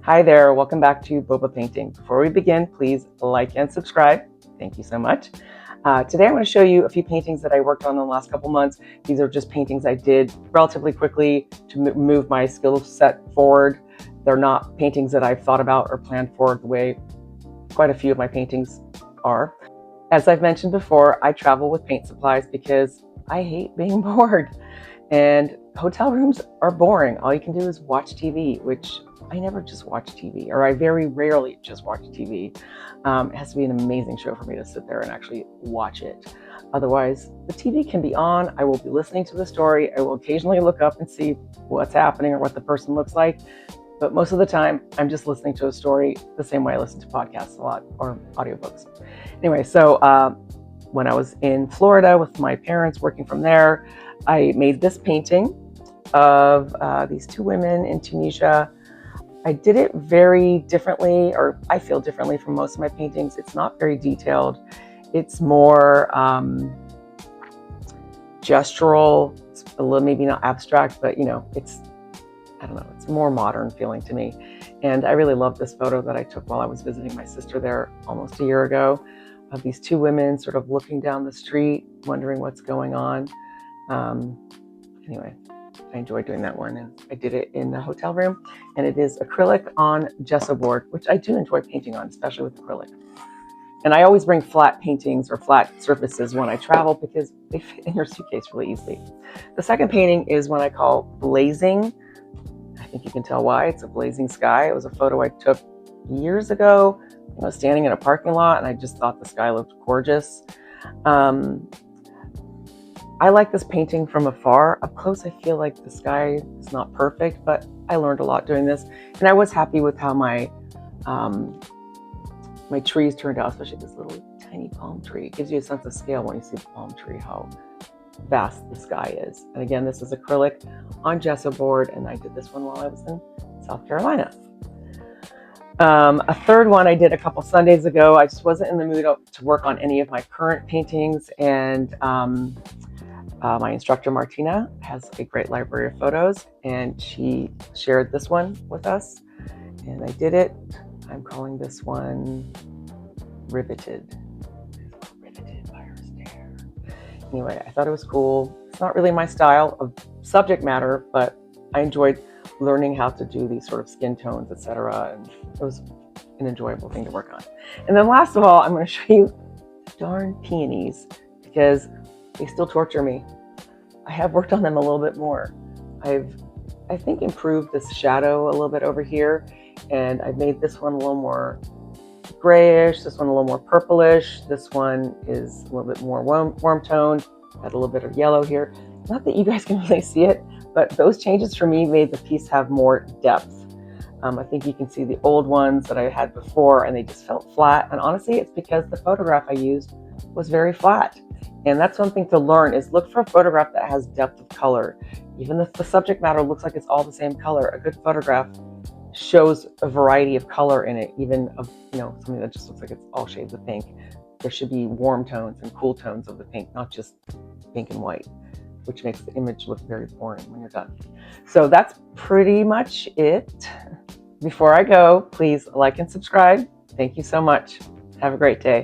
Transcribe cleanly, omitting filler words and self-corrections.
Hi there, welcome back to Boba Painting. Before we begin, please like and subscribe. Thank you so much. Today I'm going to show you a few paintings that I worked on in the last couple months. These are just paintings I did relatively quickly to move my skill set forward. They're not paintings that I've thought about or planned for the way quite a few of my paintings are. As I've mentioned before, I travel with paint supplies because I hate being bored. And hotel rooms are boring. All you can do is watch TV, which I never just watch TV, or I very rarely just watch TV. It has to be an amazing show for me to sit there and actually watch it. Otherwise, the TV can be on. I will be listening to the story. I will occasionally look up and see what's happening or what the person looks like. But most of the time, I'm just listening to a story the same way I listen to podcasts a lot or audiobooks. Anyway, so when I was in Florida with my parents working from there, I made this painting of these two women in Tunisia. I did it very differently, or I feel differently from most of my paintings. It's not very detailed. It's more gestural. It's a little, maybe not abstract, but it's, I don't know, it's more modern feeling to me. And I really love this photo that I took while I was visiting my sister there almost a year ago, of these two women sort of looking down the street, wondering what's going on. Anyway, I enjoyed doing that one, and I did it in the hotel room, and it is acrylic on gesso board, which I do enjoy painting on, especially with acrylic. And I always bring flat paintings or flat surfaces when I travel because they fit in your suitcase really easily. The second painting is one I call Blazing. I think you can tell why. It's a blazing sky. It was a photo I took years ago. I was standing in a parking lot, and I just thought the sky looked gorgeous. I like this painting from afar. Up close, I feel like the sky is not perfect, but I learned a lot doing this. And I was happy with how my trees turned out, especially this little tiny palm tree. It gives you a sense of scale when you see the palm tree, how vast the sky is. And again, this is acrylic on gesso board, and I did this one while I was in South Carolina. A third one I did a couple Sundays ago. I just wasn't in the mood to work on any of my current paintings, and my instructor, Martina, has a great library of photos, and she shared this one with us, and I did it. I'm calling this one Riveted. Riveted by her stare. Anyway, I thought it was cool. It's not really my style of subject matter, but I enjoyed learning how to do these sort of skin tones, etc., and it was an enjoyable thing to work on. And then last of all, I'm going to show you darn peonies, because they still torture me. I have worked on them a little bit more. I think, improved this shadow a little bit over here, and I've made this one a little more grayish, this one a little more purplish, this one is a little bit more warm toned, got a little bit of yellow here. Not that you guys can really see it, but those changes for me made the piece have more depth. I think you can see the old ones that I had before, and they just felt flat. And honestly, it's because the photograph I used was very flat. And that's one thing to learn, is look for a photograph that has depth of color. Even if the subject matter looks like it's all the same color, a good photograph shows a variety of color in it, even of something that just looks like it's all shades of pink. There should be warm tones and cool tones of the pink, not just pink and white, which makes the image look very boring when you're done. So that's pretty much it. Before I go, please like and subscribe. Thank you so much. Have a great day.